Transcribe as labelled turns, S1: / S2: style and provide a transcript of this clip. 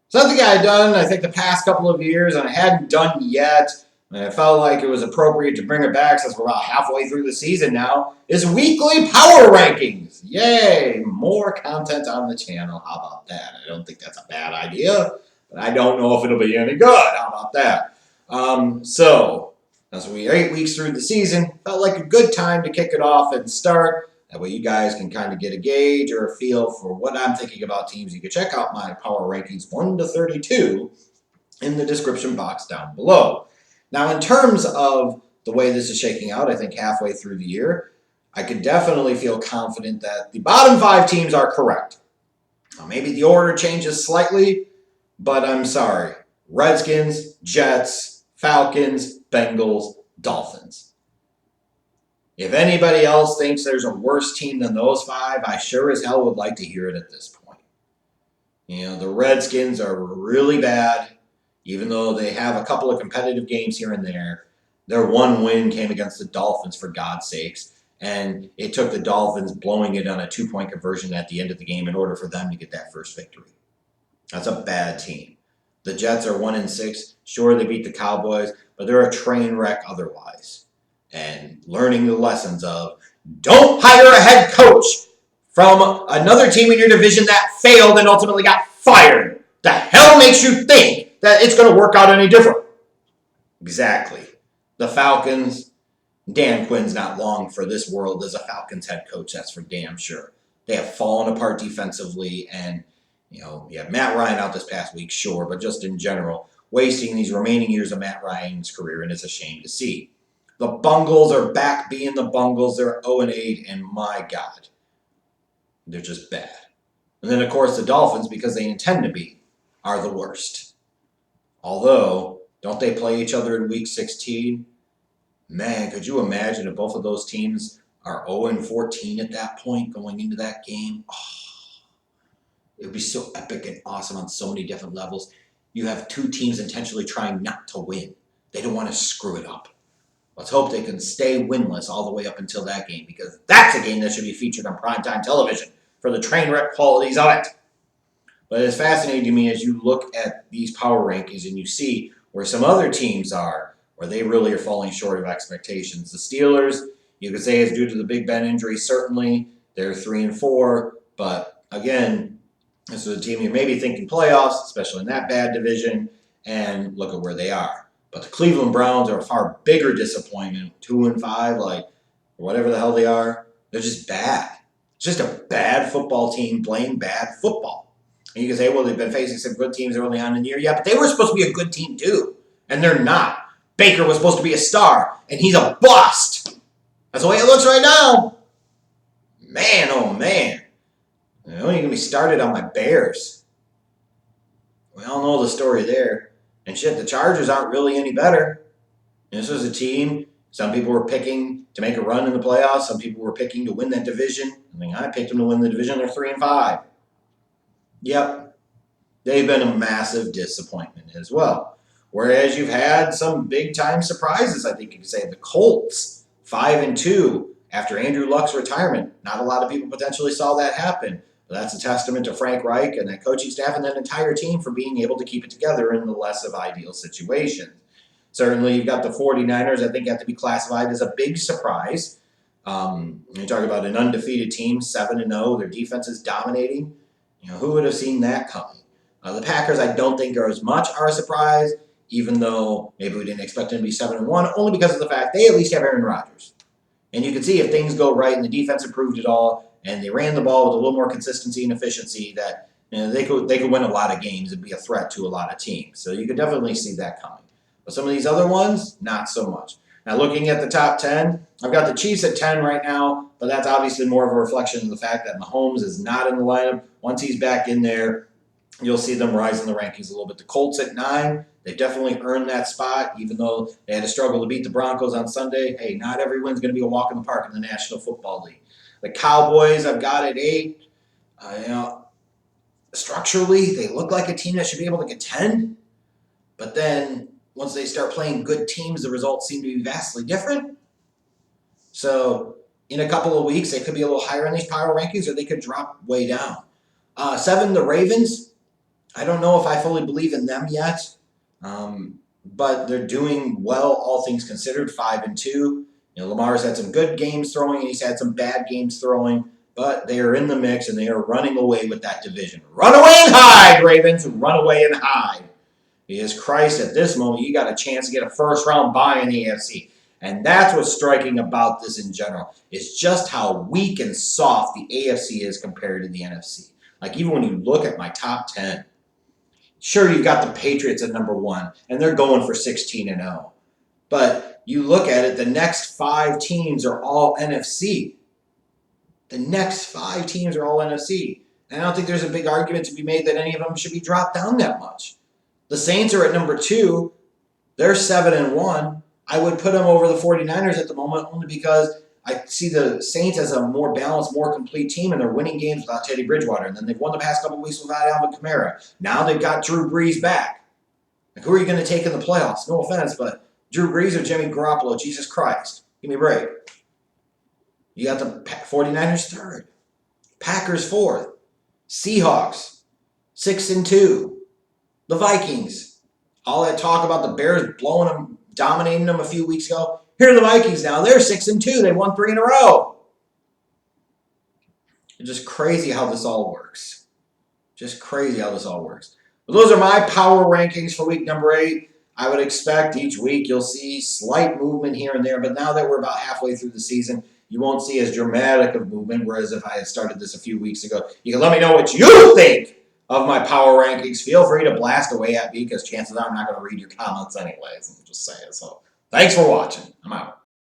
S1: Something I had done, I think, the past couple of years, and I hadn't done yet, and I felt like it was appropriate to bring it back since we're about halfway through the season now, is weekly power rankings. Yay! More content on the channel. How about that? I don't think that's a bad idea, but I don't know if it'll be any good. How about that? As we are 8 weeks through the season, felt like a good time to kick it off and start. That way you guys can kind of get a gauge or a feel for what I'm thinking about teams. You can check out my power rankings 1 to 32 in the description box down below. Now, in terms of the way this is shaking out, I think halfway through the year, I could definitely feel confident that the bottom 5 teams are correct. Now, maybe the order changes slightly, but I'm sorry. Redskins, Jets, Falcons, Bengals, Dolphins. If anybody else thinks there's a worse team than those 5, I sure as hell would like to hear it at this point. The Redskins are really bad, even though they have a couple of competitive games here and there. Their one win came against the Dolphins, for God's sakes, and it took the Dolphins blowing it on a 2-point conversion at the end of the game in order for them to get that first victory. That's a bad team. The Jets are 1-6. Sure, they beat the Cowboys, but they're a train wreck otherwise. And learning the lessons of don't hire a head coach from another team in your division that failed and ultimately got fired. The hell makes you think that it's going to work out any different? Exactly. The Falcons, Dan Quinn's not long for this world as a Falcons head coach, that's for damn sure. They have fallen apart defensively, and you have Matt Ryan out this past week, sure, but just in general, wasting these remaining years of Matt Ryan's career, and it's a shame to see. The Bungles are back being the Bungles. They're 0-8, and my God, they're just bad. And then, of course, the Dolphins, because they intend to be, are the worst. Although, don't they play each other in Week 16? Man, could you imagine if both of those teams are 0-14 at that point going into that game? Oh, it would be so epic and awesome on so many different levels. You have 2 teams intentionally trying not to win. They don't want to screw it up. Let's hope they can stay winless all the way up until that game, because that's a game that should be featured on primetime television for the train wreck qualities of it. But it's fascinating to me as you look at these power rankings and you see where some other teams are, where they really are falling short of expectations. The Steelers, you could say, is due to the Big Ben injury, certainly. They're 3-4, but again, this is a team you may be thinking playoffs, especially in that bad division, and look at where they are. But the Cleveland Browns are a far bigger disappointment, 2-5, like whatever the hell they are. They're just bad. It's just a bad football team playing bad football. And you can say, well, they've been facing some good teams early on in the year. Yeah, but they were supposed to be a good team too, and they're not. Baker was supposed to be a star, and he's a bust. That's the way it looks right now. Man, oh man. Don't even get me started on my Bears. We all know the story there. And shit, the Chargers aren't really any better. This was a team, some people were picking to make a run in the playoffs. Some people were picking to win that division. I picked them to win the division. They're 3-5. Yep. They've been a massive disappointment as well. Whereas you've had some big-time surprises, I think you could say. The Colts, 5-2 after Andrew Luck's retirement. Not a lot of people potentially saw that happen. But that's a testament to Frank Reich and that coaching staff and that entire team for being able to keep it together in the less of ideal situations. Certainly, you've got the 49ers, I think, have to be classified as a big surprise. You talk about an undefeated team, 7-0. Their defense is dominating. Who would have seen that coming? The Packers, I don't think are as much are a surprise, even though maybe we didn't expect them to be 7-1, only because of the fact they at least have Aaron Rodgers. And you can see if things go right and the defense improved at all, and they ran the ball with a little more consistency and efficiency, that they could win a lot of games and be a threat to a lot of teams. So you could definitely see that coming. But some of these other ones, not so much. Now, looking at the top 10, I've got the Chiefs at 10 right now, but that's obviously more of a reflection of the fact that Mahomes is not in the lineup. Once he's back in there, you'll see them rise in the rankings a little bit. The Colts at 9, they've definitely earned that spot, even though they had to struggle to beat the Broncos on Sunday. Hey, not every win's going to be a walk in the park in the National Football League. The Cowboys, I've got at 8. Structurally, they look like a team that should be able to contend. But then, once they start playing good teams, the results seem to be vastly different. So, in a couple of weeks, they could be a little higher in these power rankings, or they could drop way down. 7, the Ravens. I don't know if I fully believe in them yet, but they're doing well, all things considered. 5-2. Lamar's had some good games throwing, and he's had some bad games throwing, but they are in the mix, and they are running away with that division. Run away and hide, Ravens! Run away and hide. Because Christ, at this moment, you got a chance to get a first-round bye in the AFC. And that's what's striking about this in general, is just how weak and soft the AFC is compared to the NFC. Like, even when you look at my top 10, sure, you've got the Patriots at number 1, and they're going for 16-0. But you look at it, the next 5 teams are all NFC. The next 5 teams are all NFC. And I don't think there's a big argument to be made that any of them should be dropped down that much. The Saints are at number 2. They're 7-1. I would put them over the 49ers at the moment only because I see the Saints as a more balanced, more complete team, and they're winning games without Teddy Bridgewater. And then they've won the past couple of weeks without Alvin Kamara. Now they've got Drew Brees back. Like, who are you going to take in the playoffs? No offense, but Drew Brees or Jimmy Garoppolo? Jesus Christ. Give me a break. You got the 49ers 3rd. Packers 4th. Seahawks 6-2. The Vikings. All that talk about the Bears blowing them, dominating them a few weeks ago. Here are the Vikings now. They're 6-2. They won 3 in a row. It's just crazy how this all works. Just crazy how this all works. But those are my power rankings for week number 8. I would expect each week you'll see slight movement here and there. But now that we're about halfway through the season, you won't see as dramatic of movement. Whereas if I had started this a few weeks ago, you can let me know what you think of my power rankings. Feel free to blast away at me because chances are I'm not going to read your comments anyways. I'm just saying. So thanks for watching. I'm out.